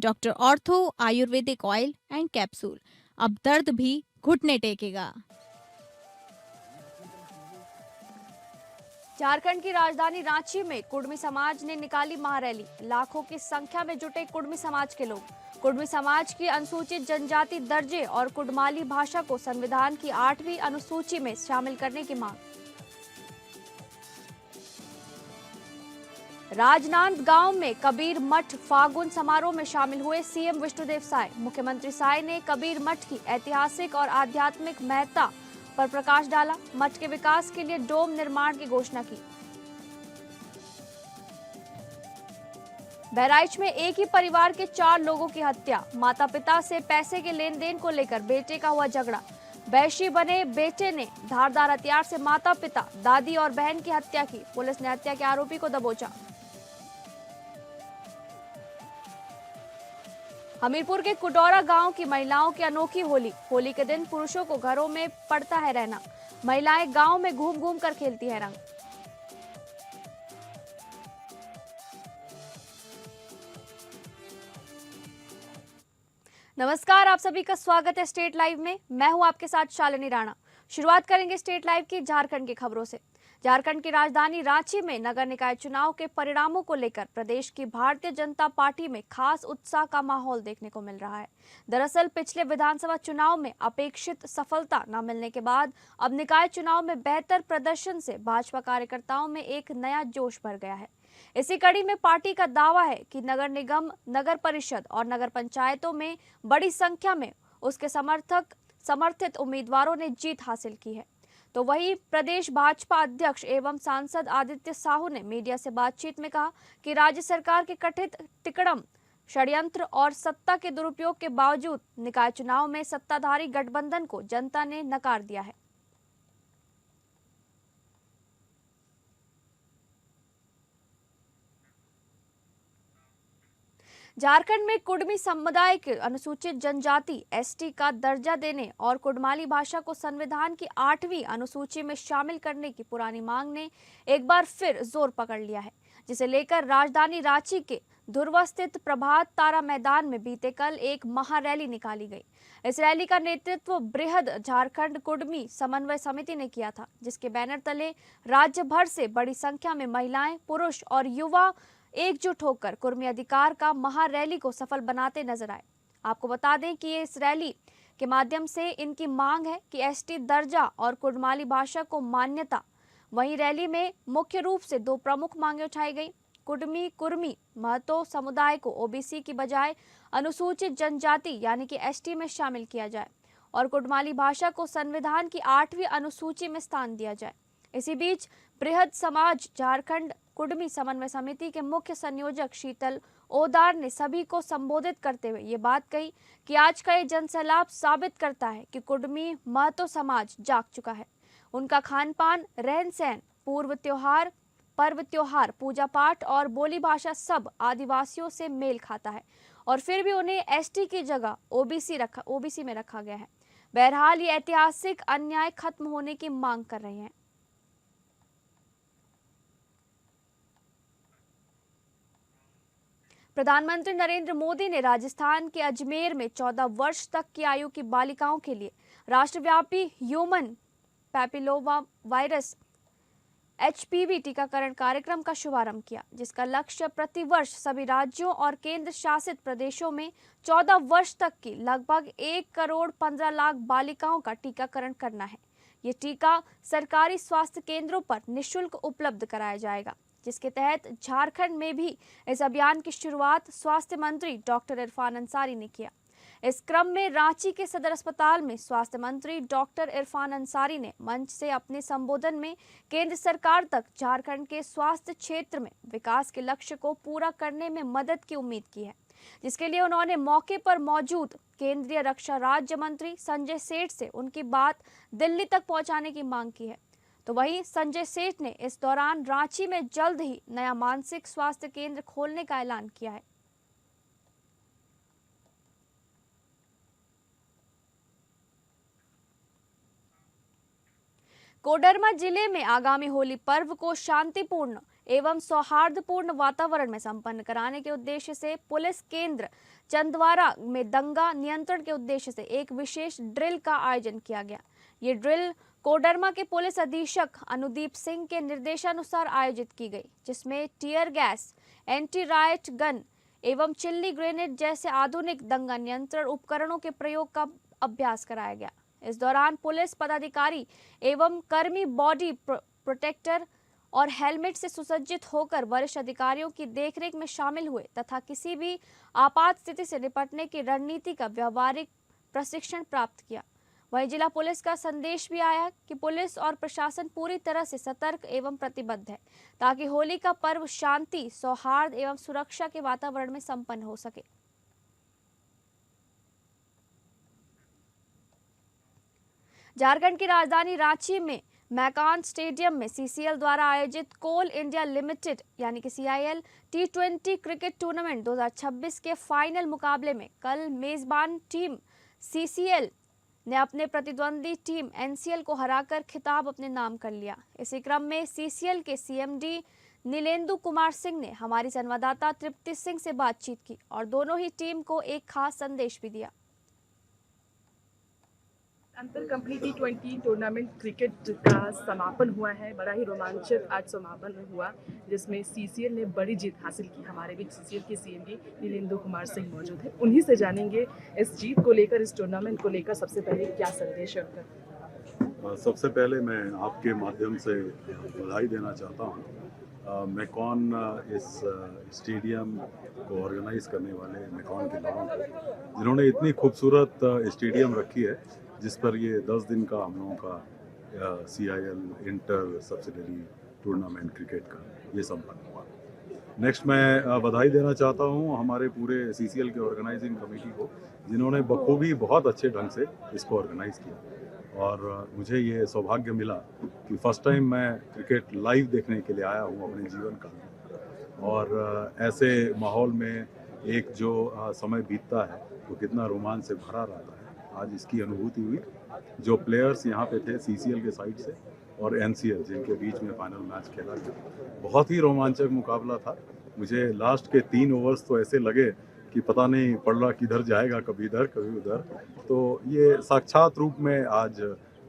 Doctor ortho Ayurvedic oil and capsule. अब दर्द भी घुटने टेकेगा। झारखंड की राजधानी रांची में कुर्मी समाज ने निकाली महारैली। लाखों की संख्या में जुटे कुर्मी समाज के लोग। कुर्मी समाज की अनुसूचित जनजाति दर्जे और कुडमाली भाषा को संविधान की 8वीं अनुसूची में शामिल करने की मांग। राजनांदगांव में कबीर मठ फागुन समारोह में शामिल हुए सीएम विष्णुदेव साय। मुख्यमंत्री साय ने कबीर मठ की ऐतिहासिक और आध्यात्मिक महत्ता पर प्रकाश डाला। मठ के विकास के लिए डोम निर्माण की घोषणा की। बहराइच में एक ही परिवार के 4 लोगों की हत्या। माता पिता से पैसे के लेन देन को लेकर बेटे का हुआ झगड़ा। वैशी बने बेटे ने धारदार हथियार से माता पिता, दादी और बहन की हत्या की। पुलिस ने हत्या के आरोपी को दबोचा। हमीरपुर के कुडौरा गांव की महिलाओं की अनोखी होली। होली के दिन पुरुषों को घरों में पड़ता है रहना। महिलाएं गांव में घूम घूम कर खेलती है रंग। नमस्कार, आप सभी का स्वागत है स्टेट लाइव में। मैं हूं आपके साथ शालिनी राणा। शुरुआत करेंगे स्टेट लाइव की झारखंड की खबरों से। झारखंड की राजधानी रांची में नगर निकाय चुनाव के परिणामों को लेकर प्रदेश की भारतीय जनता पार्टी में खास उत्साह का माहौल देखने को मिल रहा है। दरअसल पिछले विधानसभा चुनाव में अपेक्षित सफलता न मिलने के बाद अब निकाय चुनाव में बेहतर प्रदर्शन से भाजपा कार्यकर्ताओं में एक नया जोश भर गया है। इसी कड़ी में पार्टी का दावा है कि नगर निगम, नगर परिषद और नगर पंचायतों में बड़ी संख्या में उसके समर्थित उम्मीदवारों ने जीत हासिल की है। तो वहीं प्रदेश भाजपा अध्यक्ष एवं सांसद आदित्य साहू ने मीडिया से बातचीत में कहा कि राज्य सरकार के कथित तिकड़म, षड्यंत्र और सत्ता के दुरुपयोग के बावजूद निकाय चुनाव में सत्ताधारी गठबंधन को जनता ने नकार दिया है। झारखंड में कुडमी समुदाय के अनुसूचित जनजाति एसटी का दर्जा देने और कुडमाली भाषा को संविधान की 8वीं अनुसूची में शामिल करने की पुरानी मांग ने एक बार फिर जोर पकड़ लिया है, जिसे लेकर राजधानी रांची के धुर्वा स्थित प्रभात तारा मैदान में बीते कल एक महारैली निकाली गई। इस रैली का नेतृत्व बृहद झारखंड कुडमी समन्वय समिति ने किया था, जिसके बैनर तले राज्य भर से बड़ी संख्या में महिलाएं, पुरुष और युवा एकजुट होकर कुर्मी अधिकार का महारैली को सफल बनाते नजर आए। आपको बता दें कि इस रैली के माध्यम से इनकी मांग है कि एसटी दर्जा और कुडमाली भाषा को मान्यता। वहीं रैली में मुख्य रूप से 2 प्रमुख मांगे उठाई गई। कुर्मी महतो समुदाय को ओबीसी की बजाय अनुसूचित जनजाति यानी कि एसटी में शामिल किया जाए और कुडमाली भाषा को संविधान की 8वीं अनुसूची में स्थान दिया जाए। इसी बीच बृहद समाज झारखंड कुडमी समन्वय समिति के मुख्य संयोजक शीतल ओदार ने सभी को संबोधित करते हुए ये बात कही कि आज का ये जनसैलाब साबित करता है कि कुडमी महतो समाज जाग चुका है। उनका खान पान, रहन सहन, पर्व त्योहार, पूजा पाठ और बोली भाषा सब आदिवासियों से मेल खाता है और फिर भी उन्हें एसटी की जगह ओबीसी में रखा गया है। बहरहाल ये ऐतिहासिक अन्याय खत्म होने की मांग कर रहे हैं। प्रधानमंत्री नरेंद्र मोदी ने राजस्थान के अजमेर में 14 वर्ष तक की आयु की बालिकाओं के लिए राष्ट्रव्यापी ह्यूमन पैपिलोमा वायरस HPV टीकाकरण कार्यक्रम का शुभारंभ किया, जिसका लक्ष्य प्रतिवर्ष सभी राज्यों और केंद्र शासित प्रदेशों में 14 वर्ष तक की लगभग 1,15,00,000 बालिकाओं का टीकाकरण करना है। ये टीका सरकारी स्वास्थ्य केंद्रों पर निःशुल्क उपलब्ध कराया जाएगा, जिसके तहत झारखंड में भी इस अभियान की शुरुआत स्वास्थ्य मंत्री डॉक्टर इरफान अंसारी ने किया। इस क्रम में रांची के सदर अस्पताल में स्वास्थ्य मंत्री डॉक्टर इरफान अंसारी ने मंच से अपने संबोधन में केंद्र सरकार तक झारखंड के स्वास्थ्य क्षेत्र में विकास के लक्ष्य को पूरा करने में मदद की उम्मीद की है, जिसके लिए उन्होंने मौके पर मौजूद केंद्रीय रक्षा राज्य मंत्री संजय सेठ से उनकी बात दिल्ली तक पहुंचाने की मांग की है। तो वहीं संजय सेठ ने इस दौरान रांची में जल्द ही नया मानसिक स्वास्थ्य केंद्र खोलने का ऐलान किया है। कोडरमा जिले में आगामी होली पर्व को शांतिपूर्ण एवं सौहार्दपूर्ण वातावरण में संपन्न कराने के उद्देश्य से पुलिस केंद्र चंदवारा में दंगा नियंत्रण के उद्देश्य से एक विशेष ड्रिल का आयोजन किया गया। ये ड्रिल कोडरमा के पुलिस अधीक्षक अनुदीप सिंह के निर्देशानुसार आयोजित की गई, जिसमें tear gas, anti right gun एवं चिल्ली ग्रेनेड जैसे आधुनिक दंगा नियंत्रण उपकरणों के प्रयोग का अभ्यास कराया गया। इस दौरान पुलिस पदाधिकारी एवं कर्मी बॉडी प्रोटेक्टर और हेलमेट से सुसज्जित होकर वरिष्ठ अधिकारियों की देखरेख में शामिल हुए तथा किसी भी आपात स्थिति से निपटने की रणनीति का व्यवहारिक प्रशिक्षण प्राप्त किया। वहीं जिला पुलिस का संदेश भी आया कि पुलिस और प्रशासन पूरी तरह से सतर्क एवं प्रतिबद्ध है ताकि होली का पर्व शांति, सौहार्द एवं सुरक्षा के वातावरण में संपन्न हो सके। झारखंड की राजधानी रांची में मैकान स्टेडियम में सीसीएल द्वारा आयोजित कोल इंडिया लिमिटेड यानी कि CIL T20 क्रिकेट टूर्नामेंट 2026 के फाइनल मुकाबले में कल मेजबान टीम CCL ने अपने प्रतिद्वंदी टीम NCL को हराकर खिताब अपने नाम कर लिया। इसी क्रम में CCL के CMD नीलेंदु कुमार सिंह ने हमारी संवाददाता तृप्ति सिंह से बातचीत की और दोनों ही टीम को एक खास संदेश भी दिया। अंतर कंपनी T20 टूर्नामेंट क्रिकेट का समापन हुआ है। बड़ा ही रोमांचक आज समापन हुआ, जिसमें CCL ने बड़ी जीत हासिल की। हमारे बीच CCL के CMD नीलेंदु कुमार सिंह मौजूद है। उन्हीं से जानेंगे इस जीत को लेकर, इस टूर्नामेंट को लेकर सबसे पहले क्या संदेश है उनका। सबसे पहले मैं आपके माध्यम से बधाई देना चाहता हूँ मैकॉन इस स्टेडियम को ऑर्गेनाइज करने वाले मैकॉन के लोगों को, जिन्होंने इतनी खूबसूरत स्टेडियम रखी है जिस पर ये 10 दिन का हम लोगों का CIL inter subsidiary tournament cricket का ये संपन्न हुआ। नेक्स्ट मैं बधाई देना चाहता हूँ हमारे पूरे CCL के ऑर्गेनाइजिंग कमेटी को, जिन्होंने बखूबी बहुत अच्छे ढंग से इसको ऑर्गेनाइज किया और मुझे ये सौभाग्य मिला कि फर्स्ट टाइम मैं क्रिकेट लाइव देखने के लिए आया हूँ अपने जीवन काल में। और ऐसे माहौल में एक जो समय बीतता है तो कितना रोमांच से भरा रहता है, आज इसकी अनुभूति हुई। जो प्लेयर्स यहाँ पे थे CCL के साइड से और NCL जिनके बीच में फाइनल मैच खेला गया, बहुत ही रोमांचक मुकाबला था। मुझे लास्ट के 3 ओवर्स तो ऐसे लगे कि पता नहीं पड़ रहा किधर जाएगा, कभी इधर कभी उधर। तो ये साक्षात रूप में आज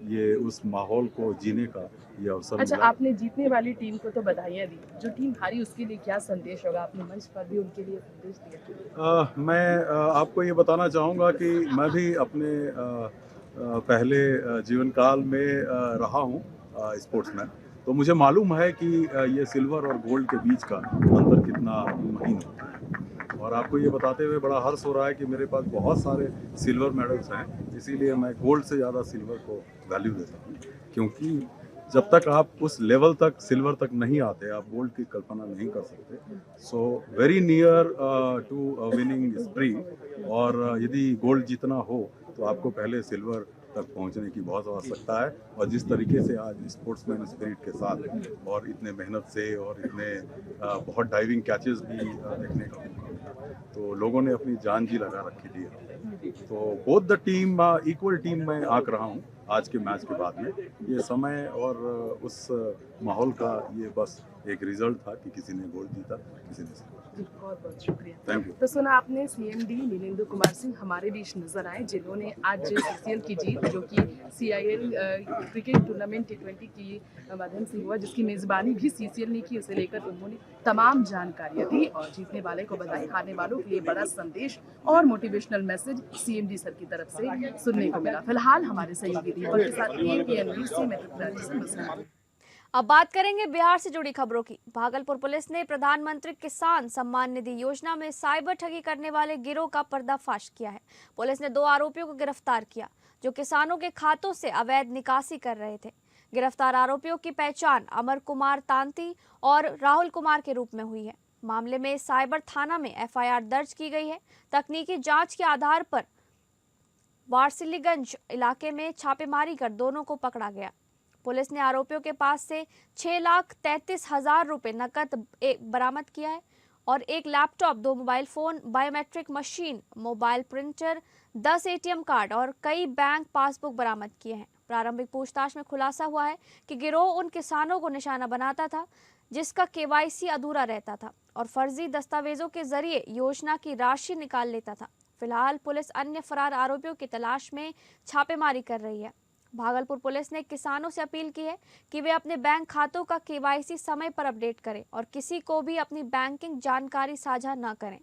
ये उस माहौल को जीने का ये अवसर अच्छा, मिला। आपने जीतने वाली टीम को तो बधाइयाँ दी, जो टीम हारी उसके लिए क्या संदेश होगा? आपने मंच पर भी उनके लिए संदेश दिया। मैं आपको ये बताना चाहूँगा कि मैं भी अपने पहले जीवन काल में रहा हूँ स्पोर्ट्समैन, तो मुझे मालूम है कि ये सिल्वर और गोल्ड के बीच का अंतर कितना महीन होता है। और आपको ये बताते हुए बड़ा हर्ष हो रहा है कि मेरे पास बहुत सारे सिल्वर मेडल्स हैं, इसीलिए मैं गोल्ड से ज़्यादा सिल्वर को वैल्यू देता हूँ, क्योंकि जब तक आप उस लेवल तक सिल्वर तक नहीं आते आप गोल्ड की कल्पना नहीं कर सकते। So very near to winning spree. और यदि गोल्ड जीतना हो तो आपको पहले सिल्वर तक पहुंचने की बहुत आवश्यकता है। और जिस तरीके से आज स्पोर्ट्समैन स्पिरिट के साथ और इतने मेहनत से और इतने बहुत डाइविंग कैचेस भी देखने का मौका मिला, तो लोगों ने अपनी जान जी लगा रखी थी। तो both the team equal team में आंक रहा हूँ आज के मैच के बाद में। ये समय और उस माहौल का ये बस एक रिजल्ट था कि किसी ने गोल्ड जीता, किसी ने सिल्वर। बहुत बहुत शुक्रिया। Thank you. तो सुना आपने CMD नीलेंदु कुमार सिंह हमारे बीच नजर आए, जिन्होंने आज CCL की जीत, जो कि CIL क्रिकेट टूर्नामेंट T20 की माध्यम से हुआ, जिसकी मेजबानी भी CCL ने की, उसे लेकर उन्होंने तमाम जानकारियां दी और जीतने वाले को बधाई, हारने वालों के लिए बड़ा संदेश और मोटिवेशनल मैसेज CMD सर की तरफ से सुनने को मिला। फिलहाल हमारे सहयोगी दीपक के साथ APN न्यूज़ से मैं तृप्ति से मसला। अब बात करेंगे बिहार से जुड़ी खबरों की। भागलपुर पुलिस ने प्रधानमंत्री किसान सम्मान निधि योजना में साइबर ठगी करने वाले गिरोह का पर्दाफाश किया है। पुलिस ने 2 आरोपियों को गिरफ्तार किया जो किसानों के खातों से अवैध निकासी कर रहे थे। गिरफ्तार आरोपियों की पहचान अमर कुमार तांती और राहुल कुमार के रूप में हुई है। मामले में साइबर थाना में FIR दर्ज की गई है। तकनीकी जांच के आधार पर वारसिलीगंज इलाके में छापेमारी कर दोनों को पकड़ा गया। पुलिस ने आरोपियों के पास से 6,33,000 रुपए नकद बरामद किया है और 1 laptop, 2 mobile phone, biometric machine, mobile printer, 10 ATM card और कई बैंक पासबुक बरामद किए हैं। प्रारंभिक पूछताछ में खुलासा हुआ है कि गिरोह उन किसानों को निशाना बनाता था जिसका केवाईसी अधूरा रहता था और फर्जी दस्तावेजों के जरिए योजना की राशि निकाल लेता था। फिलहाल पुलिस अन्य फरार आरोपियों की तलाश में छापेमारी कर रही है। भागलपुर पुलिस ने किसानों से अपील की है कि वे अपने बैंक खातों का केवाईसी समय पर अपडेट करें और किसी को भी अपनी बैंकिंग जानकारी साझा न करें।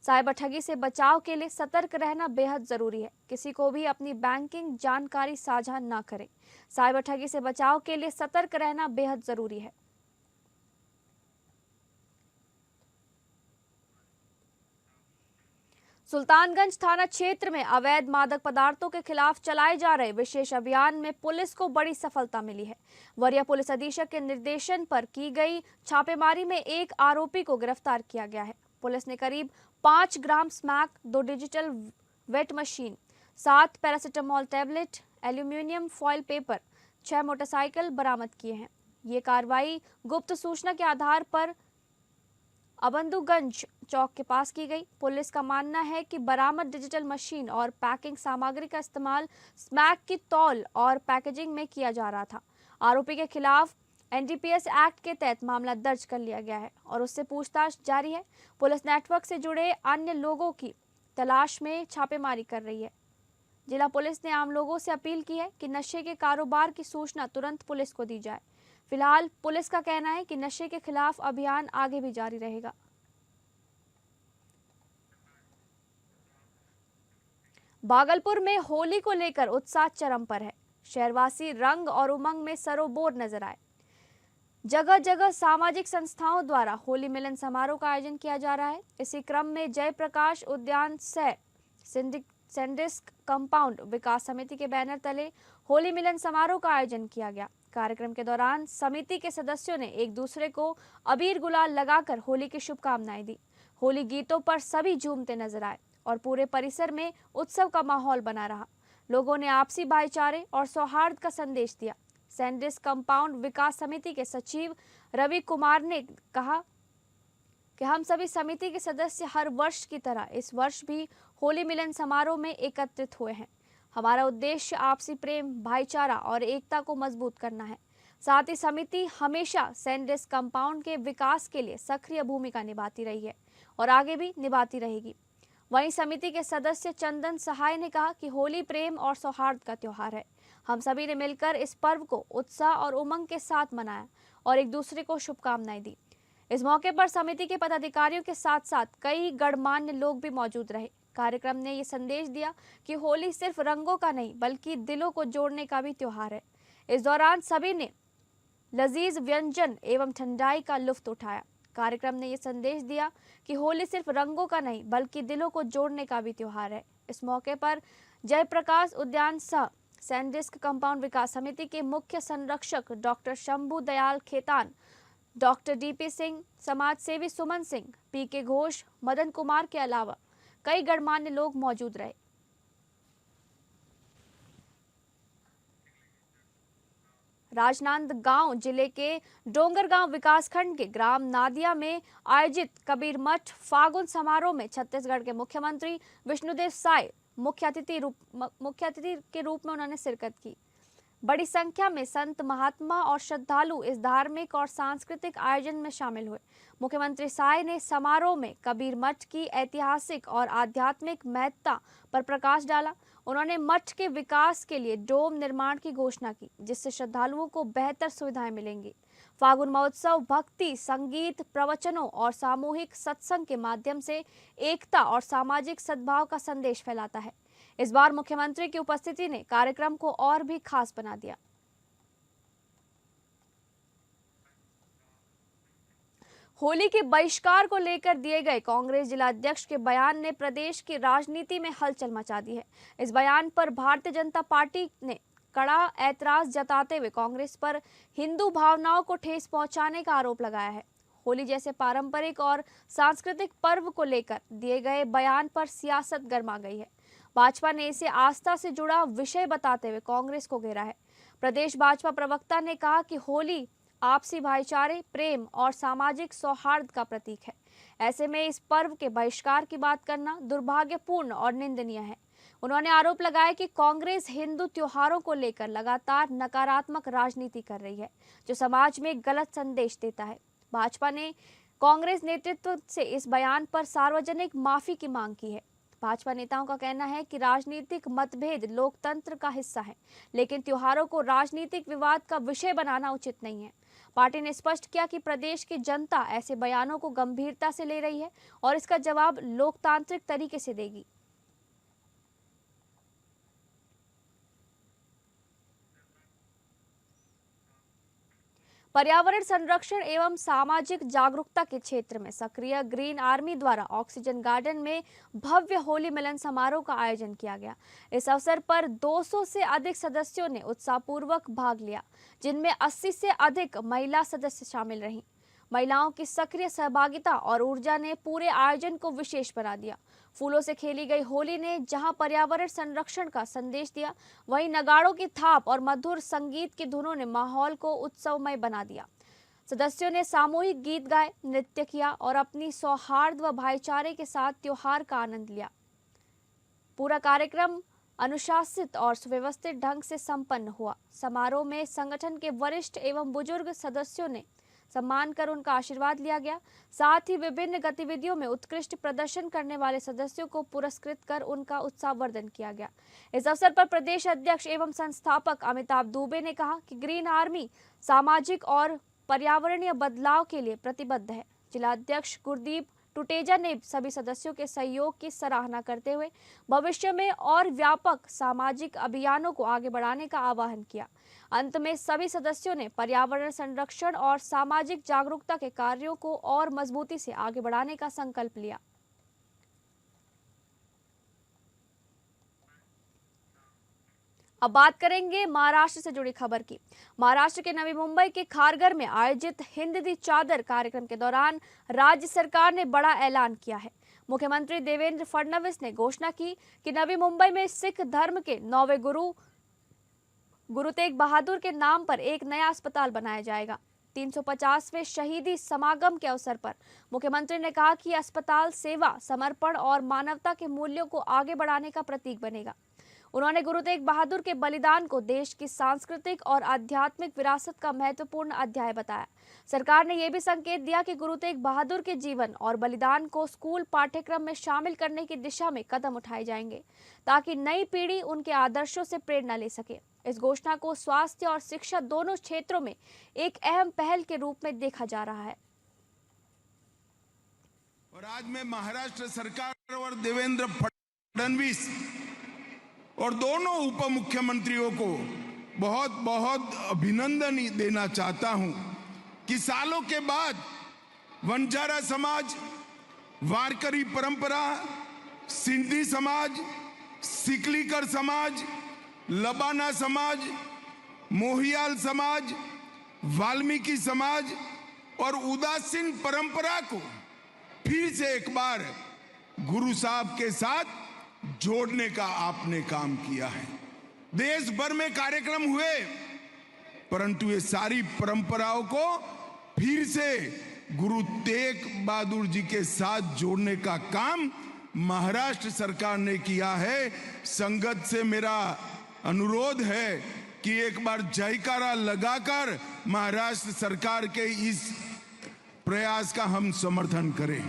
साइबर ठगी से बचाव के लिए सतर्क रहना बेहद जरूरी है। किसी को भी अपनी बैंकिंग जानकारी साझा न करें। साइबर ठगी से बचाव के लिए सतर्क रहना बेहद जरूरी है। सुल्तानगंज थाना क्षेत्र में अवैध मादक पदार्थों के खिलाफ चलाए जा रहे विशेष अभियान में पुलिस को बड़ी सफलता मिली है। वरीय पुलिस अधीक्षक के निर्देशन पर की गई छापेमारी में एक आरोपी को गिरफ्तार किया गया है। पुलिस ने करीब 5 gram smack, 2 digital weight machine, 7 paracetamol tablet, aluminium foil paper, 6 motorcycle बरामद किए हैं। ये कार्रवाई गुप्त सूचना के आधार पर अबंधुगंज चौक के पास की गई। पुलिस का मानना है कि बरामद डिजिटल मशीन और पैकिंग सामग्री का इस्तेमाल स्मैक की तौल और पैकेजिंग में किया जा रहा था। आरोपी के खिलाफ एनडीपीएस एक्ट के तहत मामला दर्ज कर लिया गया है और उससे पूछताछ जारी है। पुलिस नेटवर्क से जुड़े अन्य लोगों की तलाश में छापेमारी कर रही है। जिला पुलिस ने आम लोगों से अपील की है कि नशे के कारोबार की सूचना तुरंत पुलिस को दी जाए। फिलहाल पुलिस का कहना है कि नशे के खिलाफ अभियान आगे भी जारी रहेगा। भागलपुर में होली को लेकर उत्साह चरम पर है। शहरवासी रंग और उमंग में सरोबोर नजर आए। जगह जगह सामाजिक संस्थाओं द्वारा होली मिलन समारोह का आयोजन किया जा रहा है। इसी क्रम में जयप्रकाश उद्यान सह सैंडिस्क कंपाउंड विकास समिति के बैनर तले होली मिलन समारोह का आयोजन किया गया। कार्यक्रम के दौरान समिति के सदस्यों ने एक दूसरे को अबीर गुलाल लगाकर होली की शुभकामनाएं दी। होली गीतों पर सभी झूमते नजर आए और पूरे परिसर में उत्सव का माहौल बना रहा। लोगों ने आपसी भाईचारे और सौहार्द का संदेश दिया। सैंडिस्क कंपाउंड विकास समिति के सचिव रवि कुमार ने कहा कि हम सभी समिति के सदस्य हर वर्ष की तरह इस वर्ष भी होली मिलन समारोह में एकत्रित हुए हैं। हमारा उद्देश्य आपसी प्रेम, भाईचारा और एकता को मजबूत करना है। साथ ही समिति हमेशा सैंडिस्क कंपाउंड के विकास के लिए सक्रिय भूमिका निभाती रही है और आगे भी निभाती रहेगी। वहीं समिति के सदस्य चंदन सहाय ने कहा कि होली प्रेम और सौहार्द का त्योहार है। हम सभी ने मिलकर इस पर्व को उत्साह और उमंग के साथ मनाया और एक दूसरे को शुभकामनाएं दी। इस मौके पर समिति के पदाधिकारियों के साथ साथ कई गणमान्य लोग भी मौजूद रहे। कार्यक्रम ने ये संदेश दिया कि होली सिर्फ रंगों का नहीं बल्कि दिलों को जोड़ने का भी त्योहार है। इस दौरान सभी ने लजीज व्यंजन एवं ठंडाई का लुत्फ उठाया। कार्यक्रम ने ये संदेश दिया कि होली सिर्फ रंगों का नहीं बल्कि दिलों को जोड़ने का भी त्योहार है। इस मौके पर जयप्रकाश उद्यान सह सैंडिस्क कंपाउंड विकास समिति के मुख्य संरक्षक doctor Shambhu Dayal Khetan, doctor DP Singh, समाज सेवी सुमन सिंह, पीके घोष, मदन कुमार के अलावा कई गणमान्य लोग मौजूद रहे। राजनांदगांव जिले के डोंगरगांव विकासखंड के ग्राम नादिया में आयोजित कबीर मठ फागुन समारोह में छत्तीसगढ़ के मुख्यमंत्री विष्णुदेव साय मुख्य अतिथि के रूप में उन्होंने शिरकत की। बड़ी संख्या में संत, महात्मा और श्रद्धालु इस धार्मिक और सांस्कृतिक आयोजन में शामिल हुए। मुख्यमंत्री साय ने समारोह में कबीर मठ की ऐतिहासिक और आध्यात्मिक महत्ता पर प्रकाश डाला। उन्होंने मठ के विकास के लिए डोम निर्माण की घोषणा की, जिससे श्रद्धालुओं को बेहतर सुविधाएं मिलेंगी। फागुन महोत्सव भक्ति, संगीत, प्रवचनों और सामूहिक सत्संग के माध्यम से एकता और सामाजिक सद्भाव का संदेश फैलाता है। इस बार मुख्यमंत्री की उपस्थिति ने कार्यक्रम को और भी खास बना दिया। होली के बहिष्कार को लेकर दिए गए कांग्रेस जिला अध्यक्ष के बयान ने प्रदेश की राजनीति में हलचल मचा दी है। इस बयान पर भारतीय जनता पार्टी ने कड़ा ऐतराज जताते हुए कांग्रेस पर हिंदू भावनाओं को ठेस पहुंचाने का आरोप लगाया है। होली जैसे पारंपरिक और सांस्कृतिक पर्व को लेकर दिए गए बयान पर सियासत गर्मा गई है। भाजपा ने इसे आस्था से जुड़ा विषय बताते हुए कांग्रेस को घेरा है। प्रदेश भाजपा प्रवक्ता ने कहा कि होली आपसी भाईचारे, प्रेम और सामाजिक सौहार्द का प्रतीक है। ऐसे में इस पर्व के बहिष्कार की बात करना दुर्भाग्यपूर्ण और निंदनीय है। उन्होंने आरोप लगाया कि कांग्रेस हिंदू त्योहारों को लेकर लगातार नकारात्मक राजनीति कर रही है, जो समाज में गलत संदेश देता है। भाजपा ने कांग्रेस नेतृत्व से इस बयान पर सार्वजनिक माफी की मांग की है। भाजपा नेताओं का कहना है कि राजनीतिक मतभेद लोकतंत्र का हिस्सा है, लेकिन त्योहारों को राजनीतिक विवाद का विषय बनाना उचित नहीं है। पार्टी ने स्पष्ट किया कि प्रदेश की जनता ऐसे बयानों को गंभीरता से ले रही है और इसका जवाब लोकतांत्रिक तरीके से देगी। पर्यावरण संरक्षण एवं सामाजिक जागरूकता के क्षेत्र में सक्रिय ग्रीन आर्मी द्वारा ऑक्सीजन गार्डन में भव्य होली मिलन समारोह का आयोजन किया गया। इस अवसर पर 200 से अधिक सदस्यों ने उत्साहपूर्वक भाग लिया, जिनमें 80 से अधिक महिला सदस्य शामिल रहीं। महिलाओं की सक्रिय सहभागिता और ऊर्जा ने पूरे आयोजन को विशेष बना दिया। फूलों से खेली गई होली ने जहां पर्यावरण संरक्षण का संदेश दिया, वहीं नगाड़ों की थाप और मधुर संगीत की धुनों ने माहौल को उत्सवमय बना दिया। सदस्यों ने सामूहिक गीत गाए, नृत्य किया और अपनी सौहार्द व भाईचारे के साथ त्योहार का आनंद लिया। पूरा कार्यक्रम अनुशासित और सुव्यवस्थित ढंग से संपन्न हुआ। समारोह में संगठन के वरिष्ठ एवं बुजुर्ग सदस्यों ने सम्मान कर उनका आशीर्वाद लिया गया। साथ ही विभिन्न गतिविधियों में उत्कृष्ट प्रदर्शन करने वाले सदस्यों को पुरस्कृत कर उनका उत्साहवर्धन किया गया। इस अवसर पर प्रदेश अध्यक्ष एवं संस्थापक अमिताभ दुबे ने कहा कि ग्रीन आर्मी सामाजिक और पर्यावरणीय बदलाव के लिए प्रतिबद्ध है। जिला अध्यक्ष गुरदीप टुटेजा ने सभी सदस्यों के सहयोग की सराहना करते हुए भविष्य में और व्यापक सामाजिक अभियानों को आगे बढ़ाने का आह्वान किया। अंत में सभी सदस्यों ने पर्यावरण संरक्षण और सामाजिक जागरूकता के कार्यों को और मजबूती से आगे बढ़ाने का संकल्प लिया। अब बात करेंगे महाराष्ट्र से जुड़ी खबर की। महाराष्ट्र के नवी मुंबई के खारघर में आयोजित हिंद दी चादर कार्यक्रम के दौरान राज्य सरकार ने बड़ा ऐलान किया है। मुख्यमंत्री देवेंद्र फडणवीस ने घोषणा की कि नवी मुंबई में सिख धर्म के 9वें गुरु तेग बहादुर के नाम पर एक नया अस्पताल बनाया जाएगा। 350वें शहीदी समागम के अवसर पर मुख्यमंत्री ने कहा कि अस्पताल सेवा, समर्पण और मानवता के मूल्यों को आगे बढ़ाने का प्रतीक बनेगा। उन्होंने गुरु तेग बहादुर के बलिदान को देश की सांस्कृतिक और आध्यात्मिक विरासत का महत्वपूर्ण अध्याय बताया। सरकार ने यह भी संकेत दिया कि गुरु तेग बहादुर के जीवन और बलिदान को स्कूल पाठ्यक्रम में शामिल करने की दिशा में कदम उठाए जाएंगे, ताकि नई पीढ़ी उनके आदर्शों से प्रेरणा ले सके। इस घोषणा को स्वास्थ्य और शिक्षा दोनों क्षेत्रों में एक अहम पहल के रूप में देखा जा रहा है। और आज मैं महाराष्ट्र सरकार और देवेंद्र फडणवीस और दोनों उप मुख्यमंत्रियों को बहुत बहुत अभिनंदन देना चाहता हूं कि सालों के बाद वंजारा समाज, वारकरी परंपरा, सिंधी समाज, सिकलीकर समाज, लबाना समाज, मोहियाल समाज, वाल्मीकि समाज और उदासीन परंपरा को फिर से एक बार गुरु साहब के साथ जोड़ने का आपने काम किया है। देश भर में कार्यक्रम हुए, परंतु ये सारी परंपराओं को फिर से गुरु तेग बहादुर जी के साथ जोड़ने का काम महाराष्ट्र सरकार ने किया है। संगत से मेरा अनुरोध है कि एक बार जयकारा लगाकर महाराष्ट्र सरकार के इस प्रयास का हम समर्थन करें।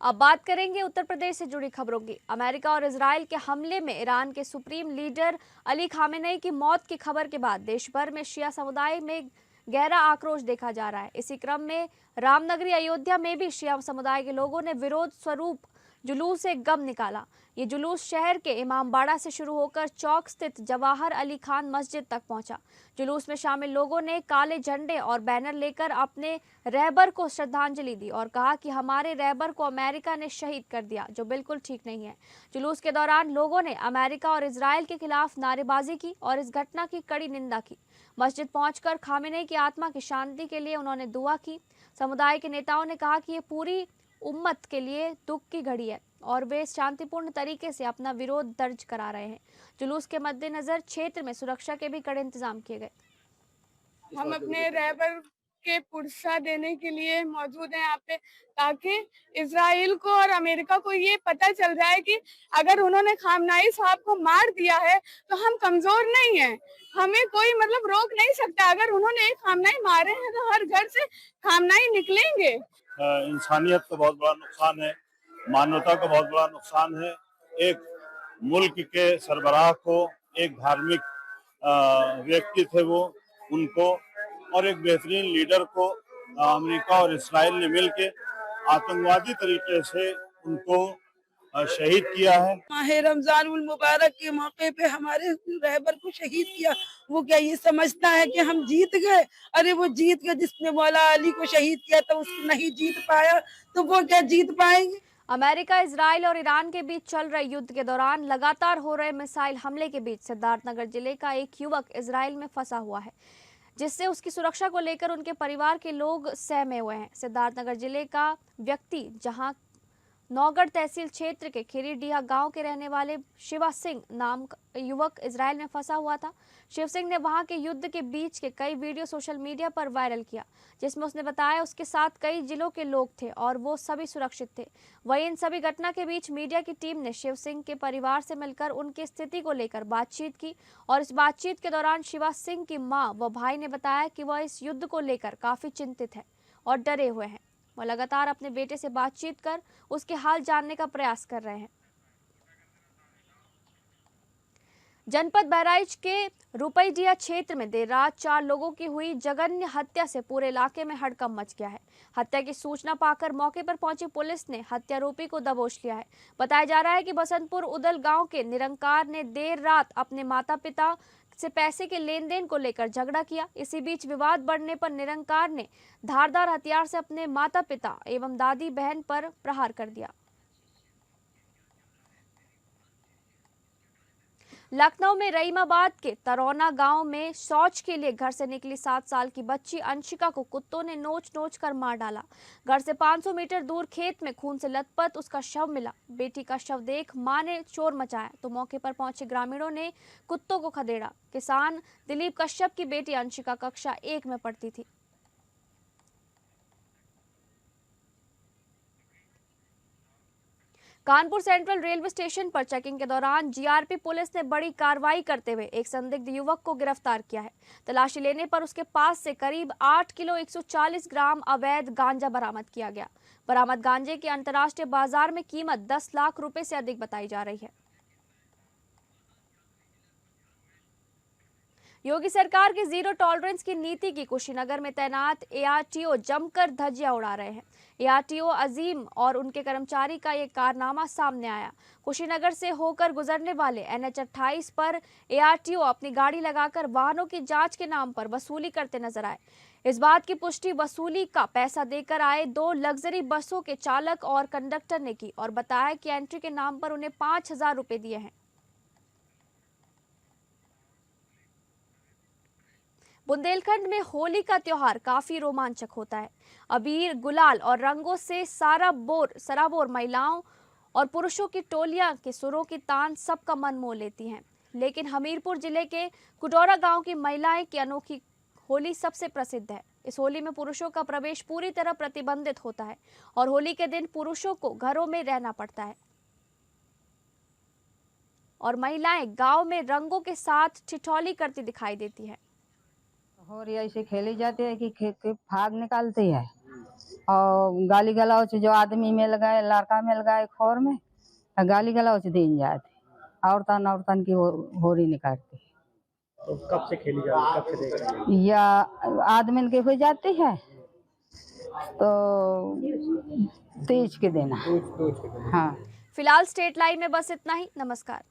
अब बात करेंगे उत्तर प्रदेश से जुड़ी खबरों की। अमेरिका और इजराइल के हमले में ईरान के सुप्रीम लीडर अली खामेनेई की मौत की खबर के बाद देश भर में शिया समुदाय में गहरा आक्रोश देखा जा रहा है। इसी क्रम में रामनगरी अयोध्या में भी शिया समुदाय के लोगों ने विरोध स्वरूप जुलूस से गम निकाला। ये जुलूस शहर के इमामबाड़ा से शुरू होकर चौक स्थित जवाहर अली खान मस्जिद तक पहुंचा। जुलूस में शामिल लोगों ने काले झंडे और बैनर लेकर अपने रहबर को श्रद्धांजलि दी और कहा कि हमारे रहबर को अमेरिका ने शहीद कर दिया, जो बिल्कुल ठीक नहीं है। जुलूस के दौरान लोगों ने अमेरिका और इजराइल के खिलाफ नारेबाजी की और इस घटना की कड़ी निंदा की। मस्जिद पहुंचकर खामेनेई की आत्मा की शांति के लिए उन्होंने दुआ की। समुदाय के नेताओं ने कहा कि ये पूरी उम्मत के लिए दुख की घड़ी है और वे शांतिपूर्ण तरीके से अपना विरोध दर्ज करा रहे हैं। जुलूस के मद्देनजर क्षेत्र में सुरक्षा के भी कड़े इंतजाम किए गए। हम अपने रहबर के पुरस्कार देने के लिए मौजूद हैं यहाँ पे, ताकि इजराइल को और अमेरिका को ये पता चल जाए कि अगर उन्होंने खामनाई साहब को मार दिया है तो हम कमजोर नहीं हैं, हमें कोई मतलब रोक नहीं सकता। अगर उन्होंने एक खामनाई मारे हैं तो हर घर से खामनाई निकलेंगे। इंसानियत को बहुत बड़ा नुकसान है, मानवता को बहुत बड़ा नुकसान है। एक मुल्क के सरबराह को, एक धार्मिक व्यक्ति थे वो, उनको और एक बेहतरीन लीडर को अमेरिका और इस्राइल ने मिलकर आतंकवादी तरीके से उनको शहीद किया है। माह रमजान उल मुबारक के मौके पे हमारे रहबर को शहीद किया। वो क्या ये समझता है कि हम जीत गए? अरे वो जीत गए, जिसने मौला अली को शहीद किया तो उसको नहीं जीत पाया, तो वो क्या जीत पाएंगे? अमेरिका, इजराइल और ईरान के बीच चल रहे युद्ध के दौरान लगातार हो रहे मिसाइल हमले के बीच सिद्धार्थनगर जिले का एक युवक इजराइल में फंसा हुआ है, जिससे उसकी सुरक्षा को लेकर उनके परिवार के लोग सहमे हुए हैं। सिद्धार्थनगर जिले का व्यक्ति जहां नौगढ़ तहसील क्षेत्र के खिरीडीहा गांव के रहने वाले शिवा सिंह नाम का युवक इजराइल में फंसा हुआ था। शिव सिंह ने वहां के युद्ध के बीच के कई वीडियो सोशल मीडिया पर वायरल किया, जिसमें उसने बताया उसके साथ कई जिलों के लोग थे और वो सभी सुरक्षित थे। वहीं इन सभी घटना के बीच मीडिया की टीम ने शिव सिंह के परिवार से मिलकर उनकी स्थिति को लेकर बातचीत की और इस बातचीत के दौरान शिवा सिंह की मां व भाई ने बताया कि वह इस युद्ध को लेकर काफी चिंतित है और डरे हुए हैं। वह लगातार अपने बेटे से बातचीत कर उसके हाल जानने का प्रयास कर रहे हैं। जनपद बहराइच के रुपईडीहा क्षेत्र में देर रात 4 लोगों की हुई जघन्य हत्या से पूरे इलाके में हड़कंप मच गया है। हत्या की सूचना पाकर मौके पर पहुंची पुलिस ने हत्यारोपी को दबोच लिया है। बताया जा रहा है कि बसंतपुर उदल गांव के निरंकार ने देर रात अपने माता पिता से पैसे के लेन देन को लेकर झगड़ा किया। इसी बीच विवाद बढ़ने पर निरंकार ने धारदार हथियार से अपने माता पिता एवं दादी बहन पर प्रहार कर दिया। लखनऊ में रहीमाबाद के तरौना गांव में शौच के लिए घर से निकली 7 साल की बच्ची अंशिका को कुत्तों ने नोच नोच कर मार डाला। घर से 500 मीटर दूर खेत में खून से लथपथ उसका शव मिला। बेटी का शव देख मां ने शोर मचाया तो मौके पर पहुंचे ग्रामीणों ने कुत्तों को खदेड़ा। किसान दिलीप कश्यप की बेटी अंशिका कक्षा 1 में पढ़ती थी। कानपुर सेंट्रल रेलवे स्टेशन पर चेकिंग के दौरान जीआरपी पुलिस ने बड़ी कार्रवाई करते हुए एक संदिग्ध युवक को गिरफ्तार किया है। तलाशी लेने पर उसके पास से करीब 8 किलो 140 ग्राम अवैध गांजा बरामद किया गया। बरामद गांजे की अंतर्राष्ट्रीय बाजार में कीमत 10 लाख रुपए से अधिक बताई जा रही है। योगी सरकार की जीरो टॉलरेंस की नीति की कुशीनगर में तैनात एआरटीओ जमकर धज्जियां उड़ा रहे हैं। एआरटीओ अजीम और उनके कर्मचारी का एक कारनामा सामने आया। कुशीनगर से होकर गुजरने वाले NH 28 पर एआरटीओ अपनी गाड़ी लगाकर वाहनों की जांच के नाम पर वसूली करते नजर आए। इस बात की पुष्टि वसूली का पैसा देकर आए 2 लग्जरी बसों के चालक और कंडक्टर ने की और बताया कि एंट्री के नाम पर उन्हें 5000 रुपए दिए हैं। बुंदेलखंड में होली का त्योहार काफी रोमांचक होता है। अबीर, गुलाल और रंगों से सराबोर महिलाओं और पुरुषों की टोलियां के सुरों की तान सबका मन मोह लेती हैं। लेकिन हमीरपुर जिले के कुडौरा गांव की महिलाएं की अनोखी होली सबसे प्रसिद्ध है। इस होली में पुरुषों का प्रवेश पूरी तरह प्रतिबंधित होता है और होली के दिन पुरुषों को घरों में रहना पड़ता है और महिलाएं गांव में रंगों के साथ ठिठौली करती दिखाई देती है। होली ऐसे खेली जाती है कि भाग निकालती है और गाली गलौच जो आदमी मिल गए, लड़का मिल गए खोर में, गाली गलौच दी जाती। औरतन की होली निकालती। तो कब से खेली जाती है, कब से देख रहे हैं? या आदमी के हो जाती है तो तीज के दिन। हाँ। फिलहाल स्टेट लाइव में बस इतना ही। नमस्कार।